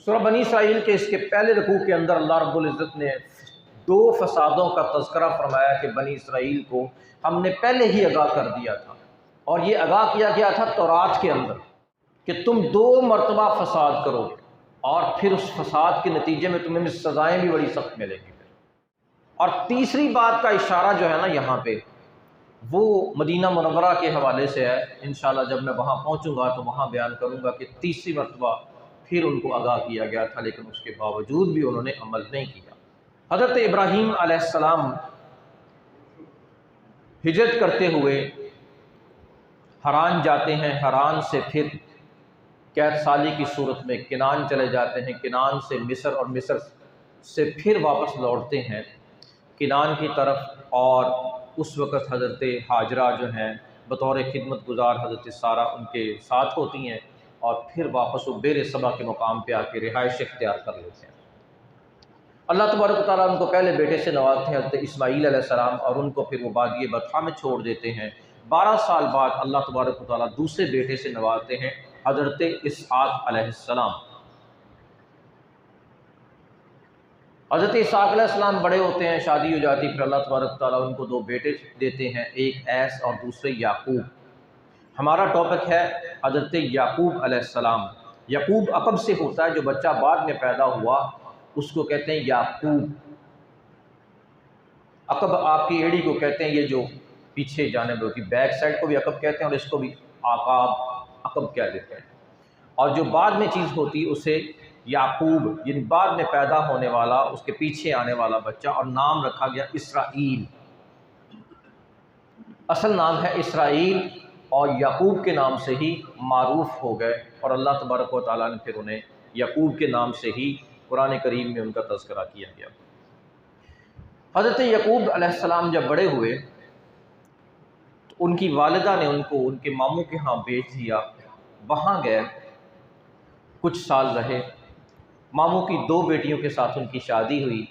सूरह बनी इसराइल के इसके पहले रकू के अंदर अल्लाह रब्बुल इज़्ज़त ने दो फसादों का तज़किरा फरमाया कि बनी इसराइल को हमने पहले ही आगाह कर दिया था, और ये आगाह किया गया था तौरात के अंदर कि तुम दो मरतबा फसाद करोगे और फिर उस फसाद के नतीजे में तुम्हें सज़ाएँ भी बड़ी सख्त मिलेंगी। और तीसरी बात का इशारा जो है ना यहाँ पे, वो मदीना मुनव्वरा के हवाले से है। इंशाअल्लाह जब मैं वहाँ पहुँचूँगा तो वहाँ बयान करूँगा कि तीसरी मरतबा फिर उनको आगाह किया गया था, लेकिन उसके बावजूद भी उन्होंने अमल नहीं किया। हज़रत इब्राहीम अलैहिस्सलाम हिजरत करते हुए हरान जाते हैं, हरान से फिर कैद साली की सूरत में किनान चले जाते हैं, किनान से मिस्र और मिस्र से फिर वापस लौटते हैं किनान की तरफ। और उस वक़्त हज़रत हाजरा जो हैं बतौर खिदमत गुज़ार हज़रत सारा उनके साथ होती हैं, और फिर वापस वो बेर सबा के मुकाम पे आके रिहाइश इख्तियार कर लेते हैं। अल्लाह तबारक व तआला उनको पहले बेटे से नवाजते हैं हज़रत इस्माईल अलैहिस्सलाम, और उनको फिर वो वादी बतहा में छोड़ देते हैं। 12 साल बाद अल्लाह तबारक व तआला दूसरे बेटे से नवाजते हैं हज़रत इसहाक़ अलैहिस्सलाम। हज़रत इसहाक़ अलैहिस्सलाम बड़े होते हैं, शादी हो जाती, फिर अल्लाह तबारक व तआला उनको दो बेटे देते हैं, एक ऐस और दूसरे याकूब। हमारा टॉपिक है हज़रत याकूब अलैहिस्सलाम। याकूब अक़ब से होता है, जो बच्चा बाद में पैदा हुआ उसको कहते हैं याकूब। अक़ब आपकी एड़ी को कहते हैं, ये जो पीछे जाने होती बैक साइड को भी अक़ब कहते हैं, और इसको भी आकाब अक़ब कह देते हैं। और जो बाद में चीज़ होती है उसे याकूब, यानी बाद में पैदा होने वाला, उसके पीछे आने वाला बच्चा, और नाम रखा गया इसराइल। असल नाम है इसराइल, और याकूब के नाम से ही मारूफ़ हो गए, और अल्लाह तबारक व तआला ने फिर उन्हें याकूब के नाम से ही कुरान करीम में उनका तज़किरा किया गया। हज़रत याकूब अलैहिस्सलाम जब बड़े हुए तो उनकी वालिदा ने उनको उनके मामू के यहाँ भेज दिया। वहाँ गए, कुछ साल रहे। मामू की दो बेटियों के साथ उनकी शादी हुई।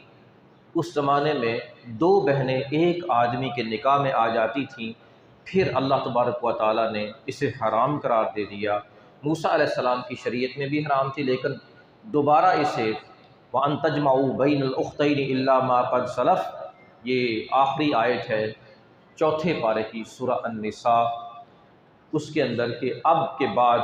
उस ज़माने में दो बहनें एक आदमी के निकाह में आ जाती थीं, फिर अल्लाह तबारक व तआला ने इसे हराम करार दे दिया। मूसा अलैहिस्सलाम की शरीयत में भी हराम थी, लेकिन दोबारा इसे व अन तजमाऊ बैनल उख्तैन इल्ला मा क़द सलफ़, ये आखिरी आयत है चौथे पारे की सूरह अन-निसा, उसके अंदर के अब के बाद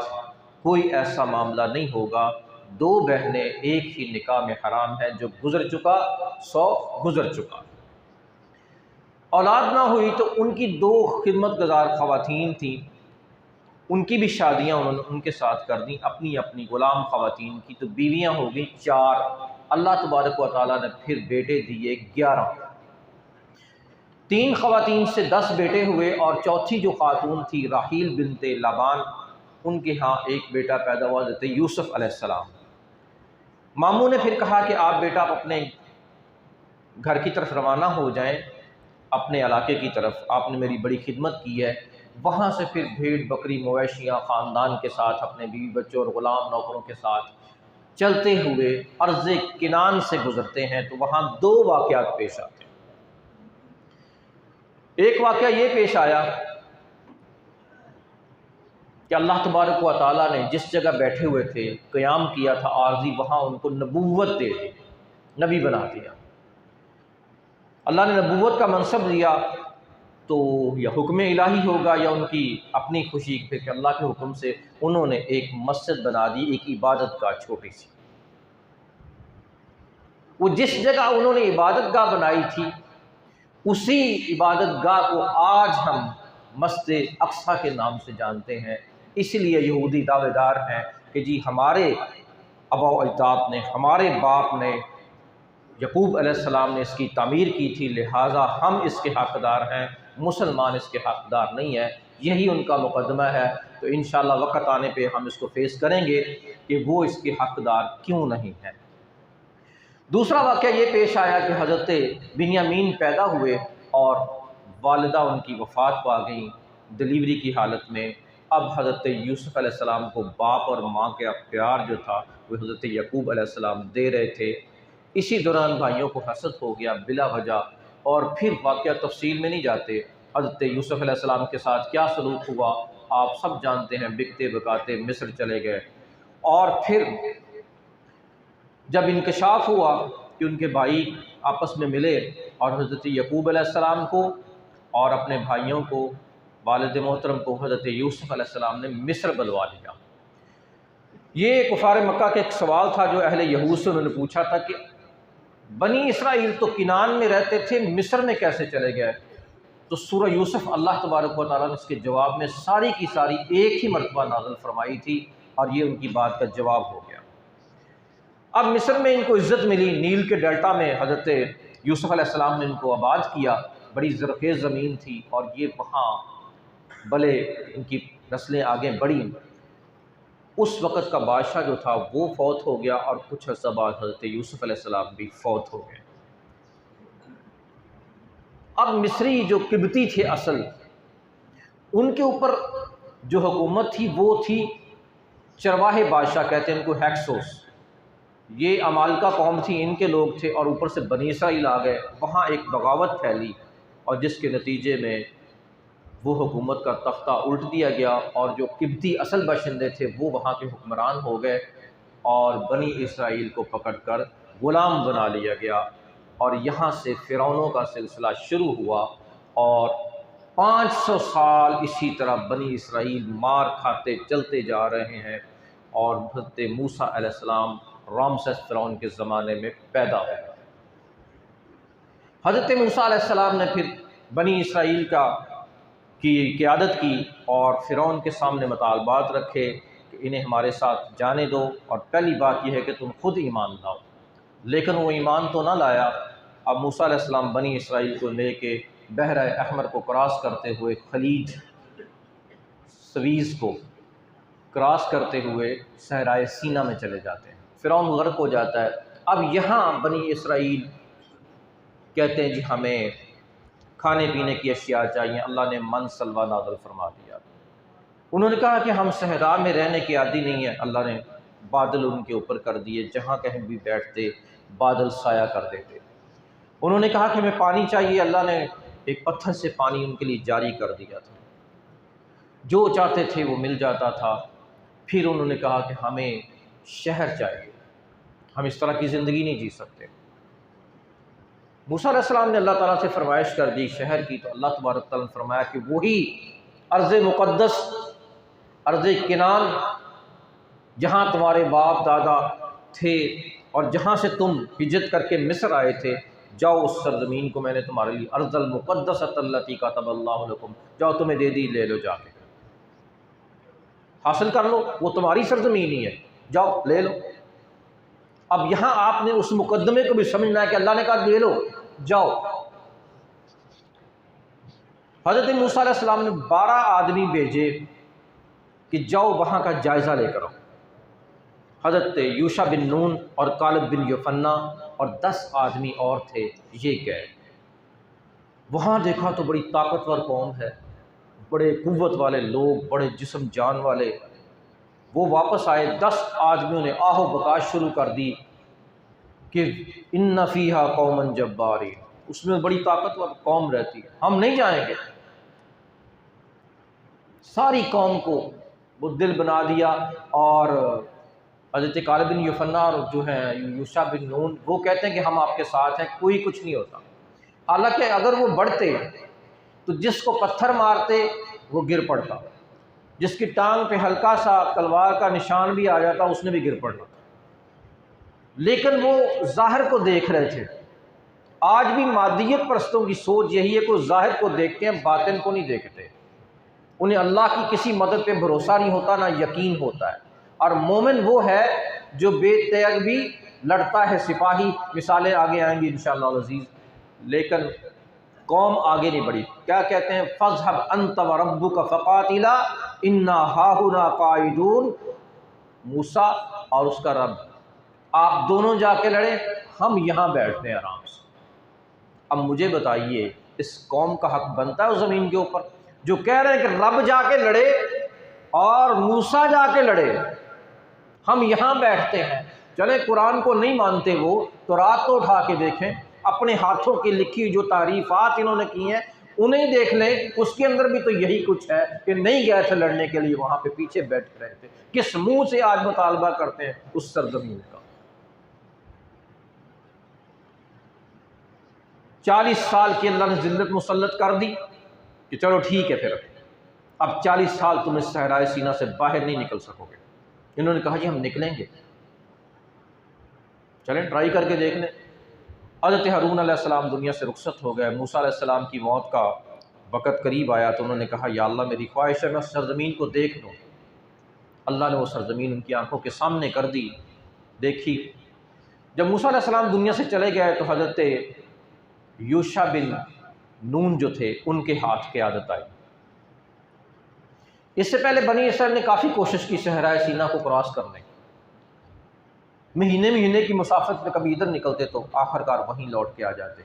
कोई ऐसा मामला नहीं होगा। दो बहनें एक ही निकाह में हराम है, जो गुज़र चुका सो गुज़र चुका। औलाद ना हुई तो उनकी दो खिदमत गुज़ार ख़वातीन थीं, उनकी भी शादियाँ उन्होंने उनके साथ कर दी, अपनी अपनी ग़ुलाम ख़वातीन की। तो बीवियाँ हो गई 4। अल्लाह तबारक व तआला ने फिर बेटे दिए 11। 3 ख़वातीन से 10 बेटे हुए, और चौथी जो खातून थी राहील बिनते लाबान, उनके यहाँ एक बेटा पैदा हुआ हज़रत यूसुफ़ अलैहिस्सलाम। मामू ने फिर कहा कि आप बेटा आप अपने घर की तरफ रवाना हो जाएं, अपने इलाके की तरफ, आपने मेरी बड़ी खिदमत की है। वहाँ से फिर भेड़ बकरी मवेशियाँ ख़ानदान के साथ, अपने बीवी बच्चों और ग़ुलाम नौकरों के साथ चलते हुए अर्ज़ किनान से गुज़रते हैं। तो वहाँ 2 वाक़यात पेश आते हैं। एक वाक़या ये पेश आया कि अल्लाह तबारक व तआला ने जिस जगह बैठे हुए थे, क़याम किया था आरज़ी, वहाँ उनको नबूव्वत दे दी, नबी बना दिया। अल्लाह ने नबूव्वत का मनसब दिया, तो या हुक्म इलाही होगा या उनकी अपनी खुशी, फिर अल्लाह के हुक्म से उन्होंने एक मस्जिद बना दी, एक इबादत गाह छोटी सी। वो जिस जगह उन्होंने इबादत गाह बनाई थी, उसी इबादत गाह को आज हम मस्जिद अक्सा के नाम से जानते हैं। इसलिए यहूदी दावेदार हैं कि जी हमारे आबा अजदाद ने, हमारे बाप ने, याकूब अलैहिस्सलाम ने इसकी तामीर की थी, लिहाजा हम इसके हक़दार हैं, मुसलमान इसके हक़दार नहीं है। यही उनका मुकदमा है। तो इंशाअल्लाह वक़्त आने पे हम इसको फेस करेंगे कि वो इसके हक़दार क्यों नहीं है। दूसरा वाक़या ये पेश आया कि हज़रत बिन्यामीन पैदा हुए और वालिदा उनकी वफ़ात पा गई डिलीवरी की हालत में। अब हज़रत यूसुफ़ अलैहिस्सलाम को बाप और माँ का प्यार जो था वो हज़रत याकूब अलैहिस्सलाम दे रहे थे। इसी दौरान भाइयों को हसद हो गया बिला वजह, और फिर वाक़या तफ़सील में नहीं जाते। हज़रत यूसुफ़ अलैहिस्सलाम के साथ क्या सलूक हुआ आप सब जानते हैं। बिकते बकाते मिस्र चले गए, और फिर जब इंकशाफ हुआ कि उनके भाई आपस में मिले और हज़रत यकूब अलैहिस्सलाम को और अपने भाइयों को, वालिद मोहतरम को हज़रत यूसुफ़ अलैहिस्सलाम ने मिस्र बुलवा लिया। ये कुफ़ार मक्का का एक सवाल था जो अहले यहूद से उन्होंने पूछा था कि बनी इसराइल तो किनान में रहते थे, मिस्र में कैसे चले गए? तो सूरह यूसुफ़ अल्लाह तबारक व तआला ने इसके जवाब में सारी की सारी एक ही मरतबा नाज़िल फरमाई थी और ये उनकी बात का जवाब हो गया। अब मिस्र में इनको इज़्ज़त मिली, नील के डेल्टा में हज़रत यूसुफ़ अलैहिस्सलाम ने इनको आबाद किया, बड़ी ज़रख़ेज़ ज़मीन थी और ये वहाँ भले इनकी नस्लें आगे बढ़ी। उस वक़्त का बादशाह जो था वो फ़ौत हो गया और कुछ अर्सा बाद हज़रत यूसुफ़ अलैहिस्सलाम भी फ़ौत हो गए। अब मिस्री जो किब्ती थे असल, उनके ऊपर जो हुकूमत थी वो थी चरवाहे बादशाह, कहते हैं उनको हैक्सोस। ये अमालका कौम थी, इनके लोग थे और ऊपर से बनी इसराइल आ गए। वहाँ एक बगावत फैली और जिसके नतीजे में वो हुकूमत का तख्ता उल्ट दिया गया और जो किब्ती असल बाशिंदे थे वो वहाँ के हुक्मरान हो गए और बनी इसराइल को पकड़कर ग़ुलाम बना लिया गया। और यहाँ से फ़िरौनों का सिलसिला शुरू हुआ और 500 साल इसी तरह बनी इसराइल मार खाते चलते जा रहे हैं और हज़रत मूसा अलैहिस्सलाम रामसेस फ़िरौन के ज़माने में पैदा हुए। हज़रत मूसा अलैहिस्सलाम ने फिर बनी इसराइल की क़यादत की और फ़िरौन के सामने मुतालबात रखे कि इन्हें हमारे साथ जाने दो और पहली बात यह है कि तुम खुद ईमान लाओ। लेकिन वो ईमान तो ना लाया। अब मूसा अलैहिस्सलाम बनी इसराइल को लेके बहरा अहमर को क्रॉस करते हुए खलीज सवीज़ को क्रॉस करते हुए सहराए सीना में चले जाते हैं। फ़िरौन गर्क हो जाता है। अब यहाँ बनी इसराइल कहते हैं जी हमें खाने पीने की अशिया चाहिए। अल्लाह ने मन सलवा नाज़िल फरमा दिया। उन्होंने कहा कि हम सहरा में रहने की आदी नहीं है। अल्लाह ने बादल उनके ऊपर कर दिए, जहाँ कहीं भी बैठते बादल साया कर देते। उन्होंने कहा कि हमें पानी चाहिए। अल्लाह ने एक पत्थर से पानी उनके लिए जारी कर दिया था, जो चाहते थे वो मिल जाता था। फिर उन्होंने कहा कि हमें शहर चाहिए, हम इस तरह की ज़िंदगी नहीं जी सकते। मूसा अलैहिस्सलाम ने अल्लाह ताला से फरमाइश कर दी शहर की, तो अल्लाह तबारक तआला ने फरमाया कि वही अर्ज़ मुक़द्दस, अर्ज़ किनान, जहाँ तुम्हारे बाप दादा थे और जहाँ से तुम हिजरत करके मिस्र आए थे, जाओ उस सरज़मीन को मैंने तुम्हारे लिए अर्ज़ल मुक़द्दसतल्लती कतबल्लाहु लकुम, जाओ तुम्हें दे दी, ले लो, जाके हासिल कर लो, वो तुम्हारी सरज़मीन ही है, जाओ ले लो। अब यहाँ आपने उस मुकद्दमे को भी समझना है कि अल्लाह ने कहा ले लो, जाओ। हज़रत मूसा अलैहिस्सलाम ने 12 आदमी भेजे कि जाओ वहाँ का जायज़ा लेकर आओ। हज़रत यूशा बिन नून और कालिब बिन युफन्ना और 10 आदमी और थे, ये गए। वहाँ देखा तो बड़ी ताकतवर कौम है, बड़े कुव्वत वाले लोग, बड़े जिस्म जान वाले। वो वापस आए, 10 आदमियों ने आहो बकाश शुरू कर दी कि इन्ना फ़ीहा कौमन जब्बारीन, उसमें बड़ी ताकतवर कौम रहती है, हम नहीं जाएंगे। सारी कौम को वो दिल बना दिया और हज़रत कालिब बिन युफन्ना और जो हैं यूशा बिन नून, वो कहते हैं कि हम आपके साथ हैं, कोई कुछ नहीं होता। हालांकि अगर वो बढ़ते तो जिसको पत्थर मारते वो गिर पड़ता, जिसकी टांग पे हल्का सा तलवार का निशान भी आ जाता उसने भी गिर पड़ना। लेकिन वो ज़ाहिर को देख रहे थे। आज भी मादियत परस्तों की सोच यही है कि ज़ाहिर को देखते हैं, बातिन को नहीं देखते। उन्हें अल्लाह की किसी मदद पे भरोसा नहीं होता, ना यकीन होता है। और मोमिन वो है जो बेतयग भी लड़ता है, सिपाही। मिसालें आगे आएंगी इंशाअल्लाह अज़ीज़। लेकिन कौम आगे नहीं बढ़ी। क्या कहते हैं, फ़ज़हब अंत व रब्बुका फ़क़ातिला इन्ना हाहुना क़ाइदून, मूसा और उसका रब आप दोनों जाके लड़े, हम यहाँ बैठते हैं आराम से। अब मुझे बताइए, इस कौम का हक बनता है उस ज़मीन के ऊपर जो कह रहे हैं कि रब जाके लड़े और मूसा जाके लड़े, हम यहाँ बैठते हैं। चले कुरान को नहीं मानते वो तो रात को उठा के देखें, अपने हाथों की लिखी जो तारीफ़ात इन्होंने की हैं उन्हें देख लें, उसके अंदर भी तो यही कुछ है कि नहीं गए थे लड़ने के लिए, वहाँ पे पीछे बैठ रहे थे। किस मुंह से आज मुतालबा करते हैं उस सरजमीन का। 40 साल की अल्लाह ने जिल्लत मुसल्लत कर दी कि चलो ठीक है, फिर अब 40 साल तुम इस सहराए सीना से बाहर नहीं निकल सकोगे। इन्होंने कहा जी हम निकलेंगे, चलें ट्राई करके देख लें। हज़रत हारून अलैहिस्सलाम दुनिया से रुखसत हो गए। मूसा अलैहिस्सलाम की मौत का वक़्त करीब आया तो उन्होंने कहा या अल्लाह मेरी ख्वाहिश है मैं सरज़मीन को देख लूँ। अल्लाह ने वो सरज़मीन उनकी आंखों के सामने कर दी, देखी। जब मूसा अलैहिस्सलाम दुनिया से चले गए तो हज़रत यूशा बिन नून जो थे उनके हाथ क़यादत आई। इससे पहले बनी इसराइल ने काफ़ी कोशिश की सहराए सीना को क्रॉस करने, महीने महीने की मुसाफत में कभी इधर निकलते तो आखिरकार वहीं लौट के आ जाते,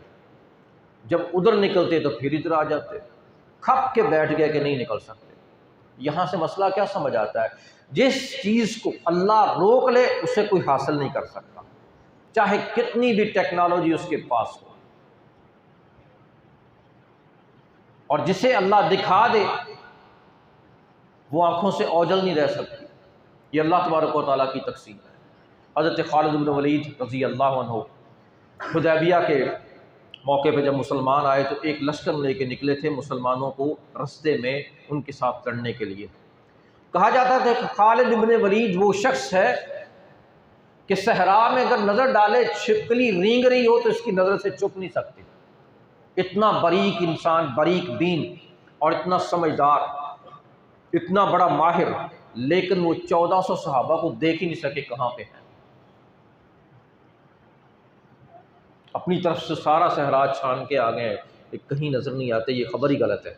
जब उधर निकलते तो फिर इधर आ जाते, खप के बैठ गए कि नहीं निकल सकते। यहाँ से मसला क्या समझ आता है, जिस चीज़ को अल्लाह रोक ले उसे कोई हासिल नहीं कर सकता, चाहे कितनी भी टेक्नोलॉजी उसके पास हो, और जिसे अल्लाह दिखा दे वो आंखों से ओझल नहीं रह सकती। ये अल्लाह तबारक व तआला की तक़सीम है। हज़रत खालिद बिन वलीद रज़ी अल्लाह अन्हु हुदैबिया के मौके पर जब मुसलमान आए तो एक लश्कर लेके निकले थे मुसलमानों को रास्ते में उनके साथ लड़ने के लिए। कहा जाता था कि खालिद बिन वलीद वो शख्स है कि सहरा में अगर नज़र डाले छिपकली रेंग रही हो तो इसकी नज़र से चुप नहीं सकती। इतना बारीक इंसान, बारीक बीन और इतना समझदार, इतना बड़ा माहिर, लेकिन वो 1400 सहाबा को देख ही नहीं सके कहाँ पे हैं। अपनी तरफ से सारा सहरा छान के आ गए कि कहीं नज़र नहीं आते, ये खबर ही गलत है।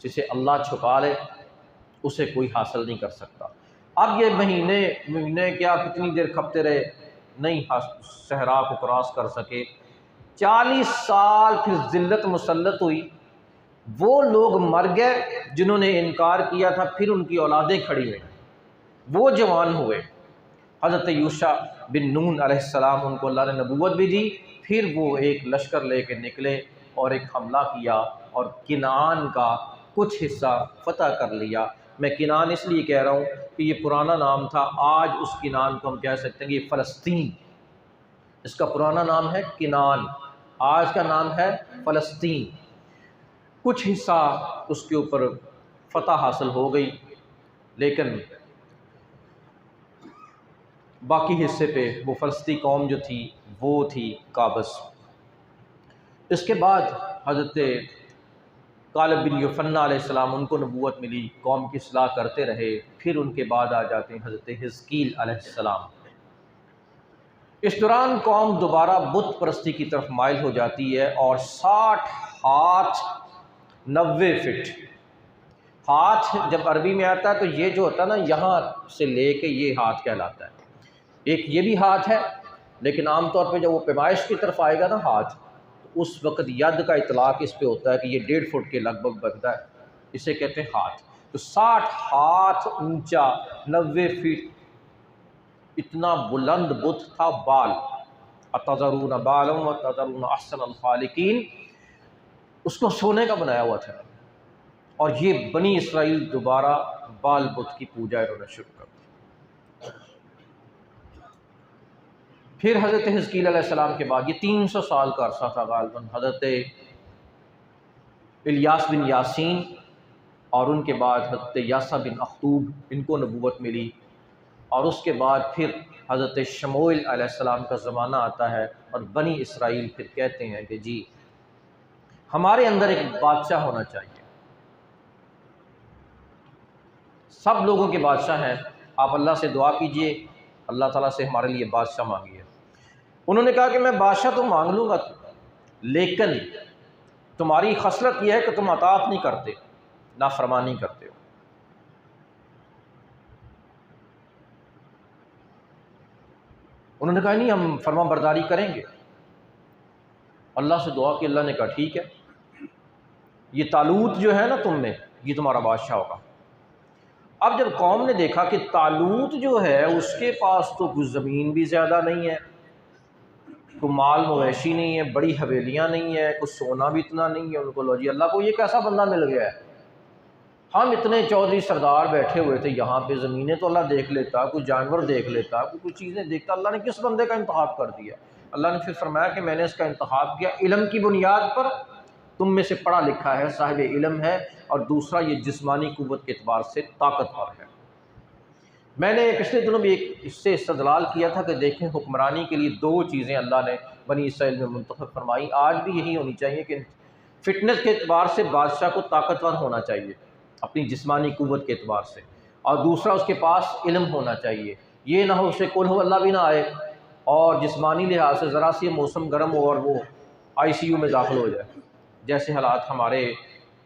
जिसे अल्लाह छुपा ले उसे कोई हासिल नहीं कर सकता। अब ये महीने महीने क्या कितनी देर खपते रहे, नहीं सहरा को क्रॉस कर सके। 40 साल फिर जिल्लत मुसल्लत हुई, वो लोग मर गए जिन्होंने इनकार किया था, फिर उनकी औलादें खड़ी हुई, वो जवान हुए। हज़रत यूशा बिन नून अलैहिस्सलाम, उनको अल्लाह ने नबूवत भी दी, फिर वो एक लश्कर लेके निकले और एक हमला किया और किनान का कुछ हिस्सा फ़तह कर लिया। मैं किनान इसलिए कह रहा हूँ कि ये पुराना नाम था, आज उस किनान को हम कह सकते हैं कि फ़लस्तीन, इसका पुराना नाम है किनान, आज का नाम है फ़लस्तीन। कुछ हिस्सा उसके ऊपर फ़तह हासिल हो गई, लेकिन बाकी हिस्से पे वो फ़लस्ती कौम जो थी वो थी काबस। इसके बाद हज़रत कालिब बिन युफ़न्ना अलैहिस्सलाम, उनको नबूवत मिली, कौम की इस्लाह करते रहे। फिर उनके बाद आ जाते हैं हज़रत हिज़कील अलैहिस्सलाम। इस दौरान कौम दोबारा बुत परस्ती की तरफ माइल हो जाती है और 60 हाथ 90 फिट, हाथ जब अरबी में आता है तो ये जो होता है ना, यहाँ से लेके ये हाथ कहलाता है। एक ये भी हाथ है, लेकिन आमतौर पे जब वो पैमाइश की तरफ आएगा ना हाथ, तो उस वक़्त यद का इतलाक़ इस पे होता है कि ये 1.5 फुट के लगभग बनता है, इसे कहते हैं हाथ। तो 60 हाथ ऊंचा 90 फीट इतना बुलंद बुत था। बाल अतज़रून बालम व तज़रून अहसनल खालिकीन, उसको सोने का बनाया हुआ था। और ये बनी इसराइल दोबारा बाल बुत की पूजा इन्होंने शुरू कर दी। फिर हज़रत हिज़कील अलैहिस्सलाम के बाद ये 300 साल का अरसा था गालिबन। हज़रत इलियास बिन यासीन और उनके बाद हज़रत यासा बिन अख्तूब, इनको नबूवत मिली। और उसके बाद फिर हज़रत शमूएल अलैहिस्सलाम का ज़माना आता है और बनी इसराइल फिर कहते हैं कि जी हमारे अंदर एक बादशाह होना चाहिए। सब लोगों के बादशाह हैं, आप अल्लाह से दुआ कीजिए, अल्लाह ताला से हमारे लिए बादशाह मांगिए। उन्होंने कहा कि मैं बादशाह तो मांग लूँगा, लेकिन तुम्हारी खसलत यह है कि तुम अताअत नहीं करते, नाफरमानी करते हो। उन्होंने कहा नहीं, हम फरमा बरदारी करेंगे। अल्लाह से दुआ की, अल्लाह ने कहा ठीक है, ये तालूत जो है ना तुम में, ये तुम्हारा बादशाह होगा। अब जब कौम ने देखा कि तालूत जो है उसके पास तो कुछ ज़मीन भी ज़्यादा नहीं है, कोई माल मवेशी नहीं है, बड़ी हवेलियाँ नहीं है, कुछ सोना भी इतना नहीं है, उनको लो जी अल्लाह को ये कैसा बंदा मिल गया है। हम इतने चौधरी सरदार बैठे हुए थे यहाँ पे, ज़मीनें तो अल्लाह देख लेता, कुछ जानवर देख लेता, कुछ चीज़ें देखता, अल्लाह ने किस बंदे का इंतखाब कर दिया। अल्लाह ने फिर फरमाया कि मैंने इसका इंतखाब किया इल्म की बुनियाद पर, तुम में से पढ़ा लिखा है, साहिब इल्म है, और दूसरा ये जिस्मानी क़ुव्वत के एतबार से ताकतवर है। मैंने पिछले दिनों भी एक इससे इस्तदलाल किया था कि देखें, हुक्मरानी के लिए दो चीज़ें अल्लाह ने बनी इसराइल में मुंतखब फरमाई। आज भी यही होनी चाहिए कि फ़िटनेस के एतबार से बादशाह को ताकतवर होना चाहिए अपनी जिस्मानी क़ुव्वत के एतबार से, और दूसरा उसके पास इल्म होना चाहिए। ये ना हो उसे कुल हो अल्लाह भी ना आए और जिस्मानी लिहाज से ज़रा सी मौसम गर्म हो और वो ICU में दाखिल हो जाए, जैसे हालात हमारे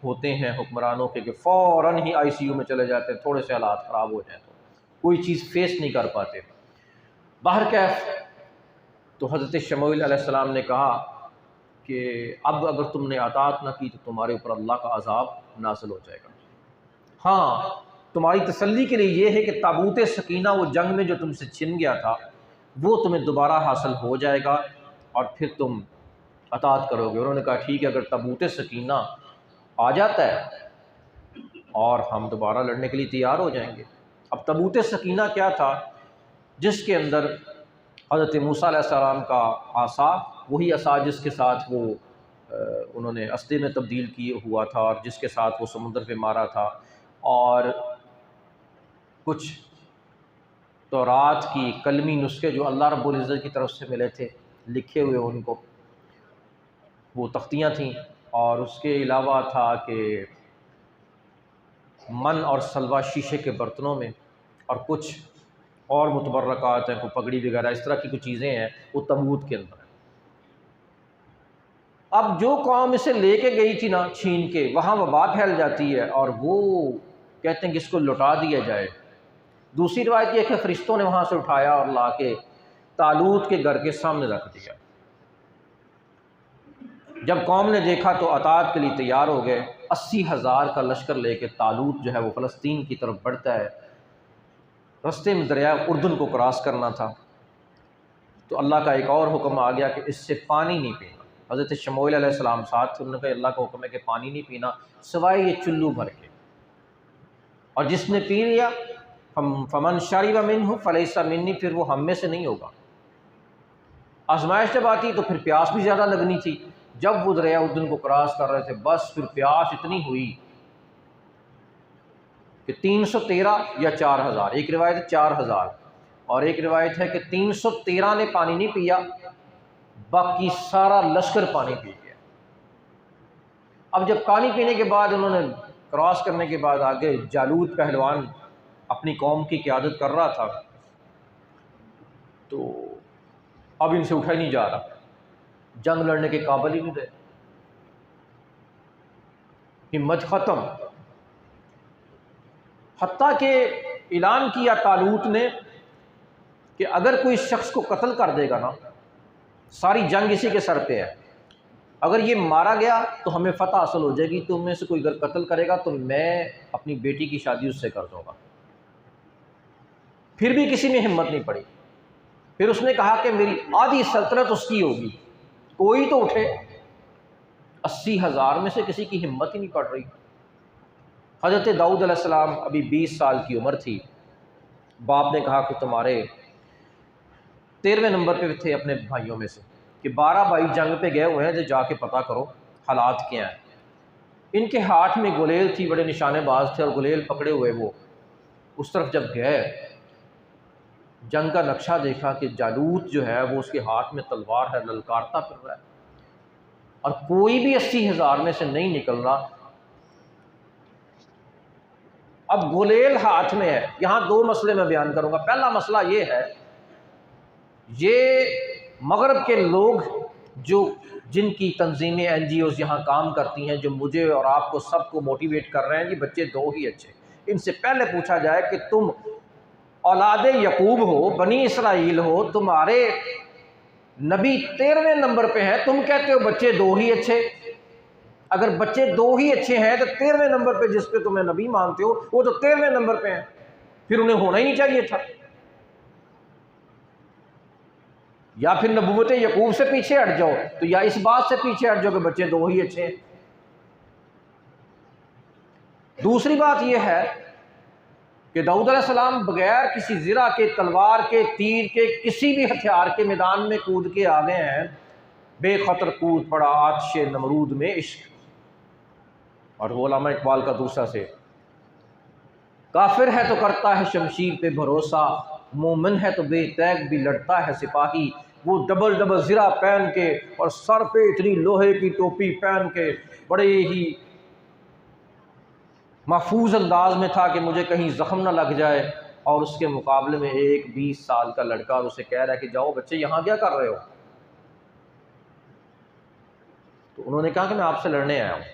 होते हैं हुक्मरानों के, कि फ़ौरन ही ICU में चले जाते हैं, थोड़े से हालात ख़राब हो जाए तो कोई चीज़ फेस नहीं कर पाते। बाहर कैफ तो हज़रत शमूएल अलैहिस्सलाम ने कहा कि अब अगर तुमने अताअत ना की तो तुम्हारे ऊपर अल्लाह का अज़ाब नाज़िल हो जाएगा। हाँ, तुम्हारी तसल्ली के लिए ये है कि ताबूत सकीना, वो जंग में जो तुमसे छिन गया था, वो तुम्हें दोबारा हासिल हो जाएगा और फिर तुम अताअत करोगे। उन्होंने कहा ठीक है, अगर ताबूत सकीना आ जाता है और हम दोबारा लड़ने के लिए तैयार हो जाएंगे। अब ताबूत सकीना क्या था? जिसके अंदर हज़रत मूसा अलैहिस्सलाम का आसा, वही आसा जिसके साथ वो उन्होंने अस्ते में तब्दील किए हुआ था और जिसके साथ वो समुद्र पे मारा था, और कुछ तौरात की कलमी नुस्खे जो अल्लाह रब्बुल इज़्ज़त की तरफ से मिले थे, लिखे हुए उनको, वो तख्तियाँ थीं। और उसके अलावा था कि मन और सलवा शीशे के बर्तनों में, और कुछ और मुतबर्रकात हैं, कोई पगड़ी वगैरह, इस तरह की कुछ चीज़ें हैं वो तबूत के अंदर है। अब जो कौम इसे लेके गई थी ना छीन के, वहाँ वबा फैल जाती है और वो कहते हैं कि इसको लौटा दिया जाए। दूसरी रिवायत यह कि फरिश्तों ने वहाँ से उठाया और ला के तालूत के घर के सामने रख दिया। जब कौम ने देखा तो अताअत के लिए तैयार हो गए। 80,000 का लश्कर लेके तालूत जो है वो फ़लस्तीन की तरफ बढ़ता है। रस्ते में दरिया उर्दन को क्रॉस करना था, तो अल्लाह का एक और हुक्म आ गया कि इससे पानी नहीं पीना। हज़रत शमूएल अलैहिस्सलाम साथ थे, उन्होंने कहा अल्लाह का हुक्म है कि पानी नहीं पीना सिवाय ये चुल्लू भर के, और जिसने पी लिया फमन शरिब मिन्हु फलैसा मिन्नी, फिर वो हम में से नहीं होगा। आजमाइश जब आती तो फिर प्यास भी ज़्यादा लगनी थी। जब वो दरिया उर्दन को क्रॉस कर रहे थे, बस फिर प्यास इतनी हुई कि 313 या 4000, एक रिवायत है 4000 और एक रिवायत है कि 313 ने पानी नहीं पिया, बाकी सारा लश्कर पानी पी गया। अब जब पानी पीने के बाद उन्होंने क्रॉस करने के बाद आगे जालूत पहलवान अपनी कौम की क़यादत कर रहा था, तो अब इनसे उठा ही नहीं जा रहा, जंग लड़ने के काबिल ही नहीं रहे, हिम्मत ख़त्म। हत्ता के ऐलान किया तालूत ने कि अगर कोई शख्स को कत्ल कर देगा ना, सारी जंग इसी के सर पे है, अगर ये मारा गया तो हमें फ़तह हासिल हो जाएगी, तुम में से कोई अगर कत्ल करेगा तो मैं अपनी बेटी की शादी उससे कर दूँगा। फिर भी किसी में हिम्मत नहीं पड़ी। फिर उसने कहा कि मेरी आधी सल्तनत उसकी होगी, कोई तो उठे। 80,000 में से किसी की हिम्मत ही नहीं पड़ रही। हज़रत दाऊद अलैहिस्सलाम अभी 20 साल की उम्र थी। बाप ने कहा कि तुम्हारे 13वें नंबर पे थे अपने भाइयों में से, कि 12 भाई जंग पे गए हुए हैं, जो जाके पता करो हालात क्या हैं। इनके हाथ में गुलेल थी, बड़े निशानेबाज थे, और गुलेल पकड़े हुए वो उस तरफ जब गए, जंग का नक्शा देखा कि जालूत जो है वो उसके हाथ में तलवार है, ललकारता फिर रहा है, और कोई भी 80,000 में से नहीं निकल रहा। अब गुलेल हाथ में है। यहाँ दो मसले मैं बयान करूँगा। पहला मसला ये है, ये मगरब के लोग जो जिनकी तंजीमें NGOs यहाँ काम करती हैं, जो मुझे और आपको सबको मोटिवेट कर रहे हैं, ये बच्चे दो ही अच्छे। इनसे पहले पूछा जाए कि तुम औलाद यकूब हो, बनी इसराइल हो, तुम्हारे नबी 13वें नंबर पे हैं, तुम कहते हो बच्चे दो ही अच्छे। अगर बच्चे दो ही अच्छे हैं तो 13वें नंबर पे जिस पे तुम्हें नबी मानते हो वो तो 13वें नंबर पे हैं, फिर उन्हें होना ही नहीं चाहिए था। या फिर नबूवत यकूब से पीछे हट जाओ, तो या इस बात से पीछे हट जाओ कि बच्चे दो ही अच्छे हैं। दूसरी बात यह है कि दाऊद अलैहिस्सलाम बगैर किसी ज़रा के, तलवार के, तीर के, किसी भी हथियार के मैदान में कूद के आ गए हैं। बेखतर कूद पड़ा आतिश नमरूद में इश्क। और वो अल्लामा इकबाल का दूसरा से, काफिर है तो करता है शमशीर पे भरोसा, मोमिन है तो बेतैग भी लड़ता है सिपाही। वो डबल डबल ज़रा पहन के और सर पे इतनी लोहे की टोपी पहन के बड़े ही महफूज अंदाज में था कि मुझे कहीं ज़ख्म ना लग जाए। और उसके मुकाबले में एक 20 साल का लड़का उसे कह रहा है कि जाओ बच्चे यहाँ क्या कर रहे हो। तो उन्होंने कहा कि मैं आपसे लड़ने आया हूँ।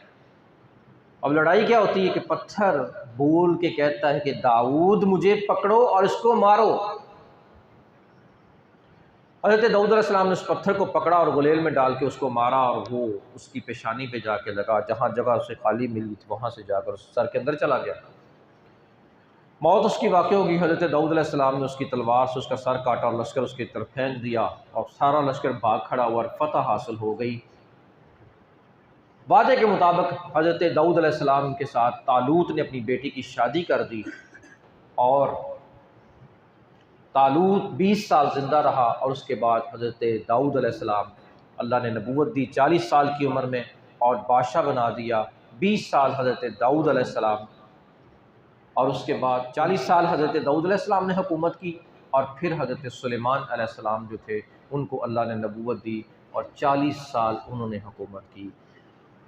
अब लड़ाई क्या होती है कि पत्थर बोल के कहता है कि दाऊद मुझे पकड़ो और इसको मारो। हज़रत दाऊद अलैहिस्सलाम ने उस पत्थर को पकड़ा और गुलेल में डाल के उसको मारा, और वो उसकी पेशानी पे जाके लगा। जहाँ जगह उसे खाली मिली थी वहाँ से जाकर उस सर के अंदर चला गया। मौत उसकी वाक़ई होगी। हज़रत दाऊद अलैहिस्सलाम ने उसकी तलवार से उसका सर काटा और लश्कर उसकी तरफ फेंक दिया, और सारा लश्कर भाग खड़ा हुआ और फतह हासिल हो गई। वादे के मुताबिक हज़रत दाऊद अलैहिस्सलाम के साथ तालूत ने अपनी बेटी की शादी कर दी, और तालूत 20 साल ज़िंदा रहा। और उसके बाद हज़रत दाऊद अलैहिस्सलाम, अल्लाह ने नबूवत दी 40 साल की उम्र में और बादशाह बना दिया। 20 साल हज़रत दाऊद अलैहिस्सलाम, और उसके बाद 40 साल हज़रत दाऊद अलैहिस्सलाम ने हुकूमत की, और फिर हज़रत सुलेमान अलैहिस्सलाम जो थे उनको अल्लाह ने नबूवत दी और 40 साल उन्होंने हुकूमत की।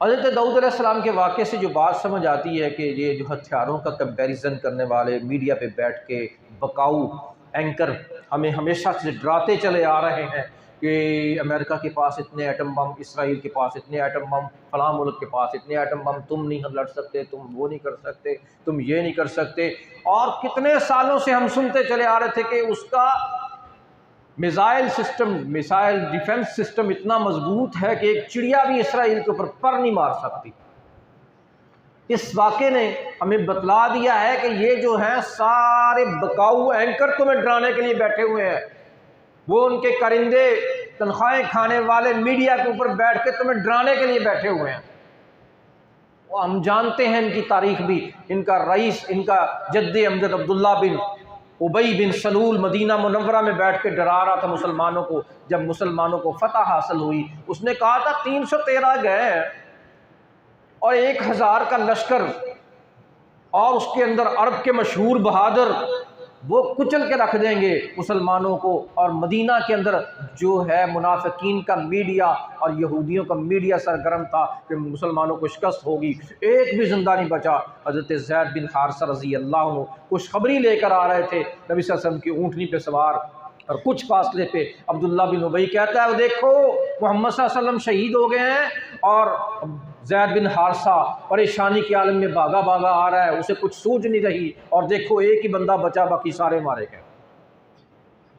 हज़रत दाऊद अलैहिस्सलाम के वाक़े से जो बात समझ आती है कि ये जो हथियारों का कंपैरिजन करने वाले मीडिया पे बैठ के बकाऊ एंकर हमें हमेशा से डराते चले आ रहे हैं कि अमेरिका के पास इतने एटम बम, इसराइल के पास इतने एटम बम, फलां मुल्क के पास इतने एटम बम, तुम नहीं लड़ सकते, तुम वो नहीं कर सकते, तुम ये नहीं कर सकते। और कितने सालों से हम सुनते चले आ रहे थे कि उसका missile system, missile defence system इतना मजबूत है कि एक चिड़िया भी इसराइल के ऊपर पर नहीं मार सकती। इस वाक़े ने हमें बतला दिया है कि ये जो हैं सारे बकाऊ एंकर तुम्हें डराने के लिए बैठे हुए हैं। वो उनके करिंदे तनख्वाहें खाने वाले मीडिया के ऊपर बैठ के तुम्हें डराने के लिए बैठे हुए हैं। वो हम जानते हैं इनकी तारीख भी। इनका रईस, इनका जद्दे अमजद अब्दुल्ला बिन उबई बिन सलूल मदीना मुनव्वरा में बैठ के डरा रहा था मुसलमानों को। जब मुसलमानों को फतह हासिल हुई, उसने कहा था 313 गए हैं और 1000 का लश्कर, और उसके अंदर अरब के मशहूर बहादुर, वो कुचल के रख देंगे मुसलमानों को। और मदीना के अंदर जो है मुनाफिकीन का मीडिया और यहूदियों का मीडिया सरगर्म था कि मुसलमानों को शिकस्त होगी। एक भी जिंदा नहीं बचा। हज़रत ज़ैद बिन हारिसा रज़ी अल्लाह अन्हु खुशखबरी लेकर आ रहे थे नबी सल्लल्लाहु अलैहि वसल्लम की ऊँटनी पे सवार, और कुछ फासले पे अब्दुल्ला बिन उबई कहता है देखो मोहम्मद सल्लल्लाहु अलैहि वसल्लम शहीद हो गए हैं, और ज़ैद बिन हारिसा परेशानी के आलम में भागा भागा आ रहा है, उसे कुछ सूझ नहीं रही, और देखो एक ही बंदा बचा, बाकी सारे मारे गए।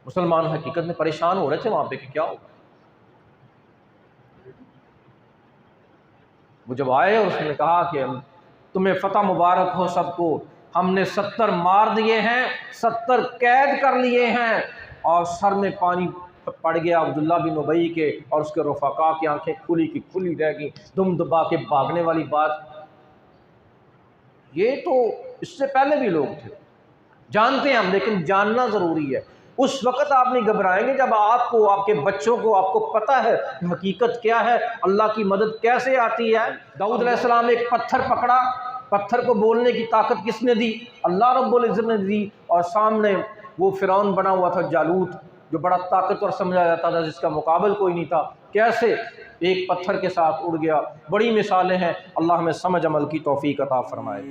मुसलमान हकीकत में परेशान हो रहे थे वहां पे कि क्या होगा। वो जब आए और उसने कहा कि तुम्हें फतह मुबारक हो सबको, हमने 70 मार दिए हैं, 70 कैद कर लिए हैं। और सर में पानी पड़ गया अब्दुल्ला बिन उबई के, और उसके रफ़ाका की आंखें खुली की खुली रह गई। दुम दबा के भागने वाली बात, ये तो इससे पहले भी लोग थे, जानते हैं हम, लेकिन जानना ज़रूरी है। उस वक़्त आप नहीं घबराएंगे जब आपको, आपके बच्चों को, आपको पता है कि हकीकत क्या है, अल्लाह की मदद कैसे आती है। दाऊद अलैहिस्सलाम एक पत्थर पकड़ा, पत्थर को बोलने की ताकत किसने दी? अल्लाह रब्बुल इज़्ज़त ने दी। और सामने वो फ़िरौन बना हुआ था जालूत, जो बड़ा ताकतवर समझा जाता था, जिसका मुकाबल कोई नहीं था, कैसे एक पत्थर के साथ उड़ गया। बड़ी मिसालें हैं। अल्लाह हमें समझ अमल की तौफीक अता फरमाए।